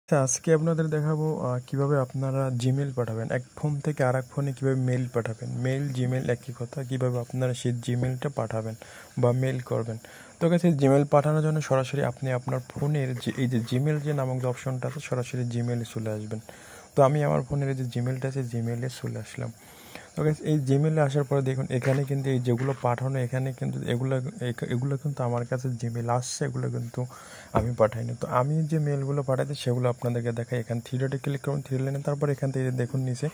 আজকে আপনাদের দেখাবো কিভাবে আপনারা জিমেল পাঠাবেন। এক ফোন থেকে আরেক ফোনে কিভাবে মেইল পাঠাবেন। মেইল জিমেল একই কথা, কিভাবে আপনারা সেই জিমেলটা পাঠাবেন বা মেইল করবেন। তো কাছে জিমেল পাঠানোর জন্য সরাসরি আপনি আপনার ফোনের যে এই যে জিমেল যে নামক যে অপশনটা আছে সরাসরি জিমেলে চলে আসবেন। তো আমি আমার ফোনের যে জিমেলটা আছে জিমেলে চলে আসলাম। তো গাইস এই জিমেলে আসার পরে দেখুন এখানে কিন্তু এই যেগুলো পাঠানো এখানে কিন্তু এগুলো কিন্তু আমার কাছে জিমেল আসছে, এগুলো কিন্তু আমি পাঠাইনি। তো আমি যে মেলগুলো পাঠাচ্ছি সেগুলো আপনাদেরকে দেখাই। এখান থ্রি ডটে ক্লিক করুন, থ্রি লাইনে, তারপর এখান থেকে দেখুন নিচে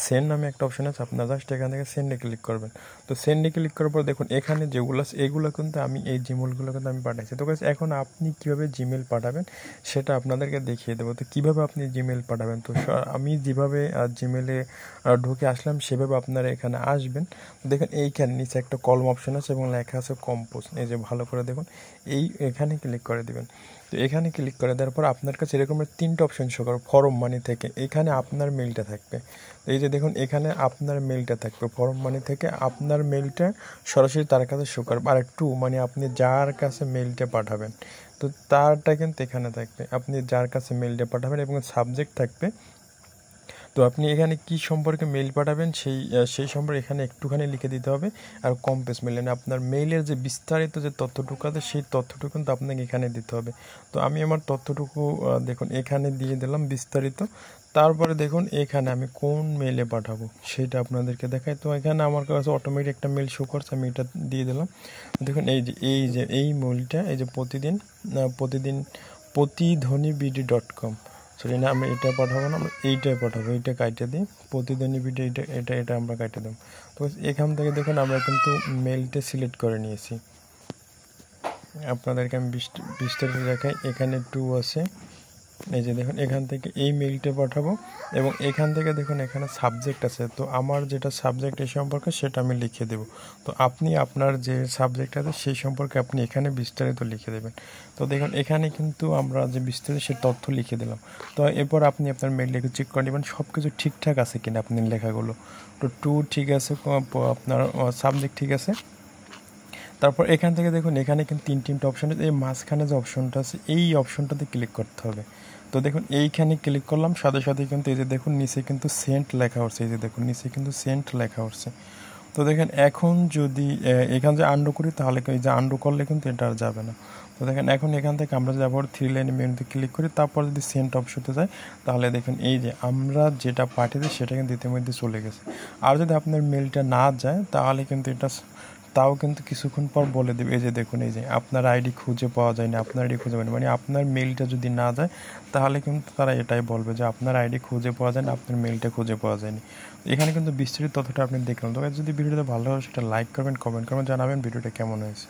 সেন্ড নামে একটা অপশন আছে, আপনারা জাস্ট এখান থেকে সেন্ডে ক্লিক করবেন। তো সেন্ডে ক্লিক করার পর দেখুন এখানে যেগুলো আছে এগুলো কিন্তু আমি এই জিমেলগুলো কিন্তু আমি পাঠাইছি। তো গাইস এখন আপনি কীভাবে জিমেল পাঠাবেন সেটা আপনাদেরকে দেখিয়ে দেবো। তো কীভাবে আপনি জিমেল পাঠাবেন, তো আমি যেভাবে জিমেলে ঢুকে আসলাম সেভাবে আপনারা এখানে আসবেন। দেখুন এইখানে নিচে একটা কলম অপশন আছে এবং লেখা আছে কম্পোজ। এই যে ভালো করে দেখুন, এখানে ক্লিক করে দেবেন। তো এখানে ক্লিক করে দেওয়ার পর আপনার কাছে এরকম তিনটে অপশন শো করবে। ফরম মানি থেকে এখানে আপনার মেলটা থাকবে। তো এই যে দেখুন এখানে আপনার মেলটা থাকবে। ফরম মানি থেকে আপনার মেলটা সরাসরি তার কাছে শো করবে। আর একটু মানে আপনি যার কাছে মেলটা পাঠাবেন তো তারটা কিন্তু এখানে থাকবে। আপনি যার কাছে মেলটা পাঠাবেন এবং সাবজেক্ট থাকবে। তো আপনি এখানে কি সম্পর্কে মেইল পাঠাবেন সেই সম্পর্কে এখানে একটুখানি লিখে দিতে হবে। আর কম্পোজ মেল মানে আপনার মেইলের যে বিস্তারিত যে তথ্যটুকু আছে সেই তথ্যটুকু কিন্তু আপনাকে এখানে দিতে হবে। তো আমি আমার তথ্যটুকু দেখুন এখানে দিয়ে দিলাম বিস্তারিত। তারপরে দেখুন এখানে আমি কোন মেইলে পাঠাবো সেটা আপনাদেরকে দেখাই। তো এখানে আমার কাছে অটোমেটিক একটা মেইল শো করছে, আমি এটা দিয়ে দিলাম। দেখুন এই মেইলটা এই যে প্রতিধ্বনিবিডি.com, সরি না, আমরা এটা পাঠাবো না, আমরা এইটাই পাঠাবো। এইটা কাইটে দিই, প্রতিদিনই ভিডিও এটা আমরা কাইটে দেবো। তো এখান থেকে দেখুন আমরা কিন্তু মেলটা সিলেক্ট করে নিয়েছি। আপনাদেরকে আমি বিস্তারিত দেখাই। এখানে টু আছে, এই যে দেখুন এখান থেকে এই মেইলটা পাঠাবো এবং এখান থেকে দেখুন এখানে সাবজেক্ট আছে। তো আমার যেটা সাবজেক্ট এই সম্পর্কে সেটা আমি লিখে দেব। তো আপনি আপনার যে সাবজেক্ট আছে সেই সম্পর্কে আপনি এখানে বিস্তারিত লিখে দেবেন। তো দেখুন এখানে কিন্তু আমরা যে বিস্তারিত সে তথ্য লিখে দিলাম। তো এরপর আপনি আপনার মেইলটাকে চেক করে নেবেন সব কিছু ঠিকঠাক আছে কিনা আপনার লেখাগুলো। তো টু ঠিক আছে, আপনার সাবজেক্ট ঠিক আছে। তারপর এখান থেকে দেখুন এখানে কিন্তু তিনটে অপশন আছে। এই মাঝখানে যে অপশনটা আছে এই অপশনটাতে ক্লিক করতে হবে। তো দেখুন এইখানে ক্লিক করলাম, সাথে সাথে কিন্তু এই যে দেখুন নিচে কিন্তু সেন্ট লেখা হচ্ছে। এই যে দেখুন নিচে কিন্তু সেন্ট লেখা হচ্ছে। তো দেখেন এখন যদি এখান যে আন্ডু করি তাহলে এই যে আন্ডু করলে কিন্তু এটা আর যাবে না। তো দেখেন এখন এখান থেকে আমরা যাব থ্রি লাইন মেনুতে ক্লিক করি, তারপর যদি সেন্ট অপশনতে যাই তাহলে দেখুন এই যে আমরা যেটা পাঠিয়েছি সেটা কিন্তু ইতিমধ্যে চলে গেছে। আর যদি আপনার মেলটা না যায় তাহলে কিন্তু এটা তাও কিন্তু কিছুক্ষণ পর বলে দেবে। এই যে দেখুন এই যে আপনার আইডি খুঁজে পাওয়া যায় না, আপনার আইডি খুঁজে পায় না, মানে আপনার মেলটা যদি না যায় তাহলে কিন্তু তারা এটাই বলবে যে আপনার আইডি খুঁজে পাওয়া যায় না, আপনার মেলটা খুঁজে পাওয়া যায়নি। এখানে কিন্তু বিস্তারিত তথ্যটা আপনি দেখলাম। তো যদি ভিডিওটা ভালো হয় সেটা লাইক করবেন, কমেন্ট করবেন, জানাবেন ভিডিওটা কেমন হয়েছে।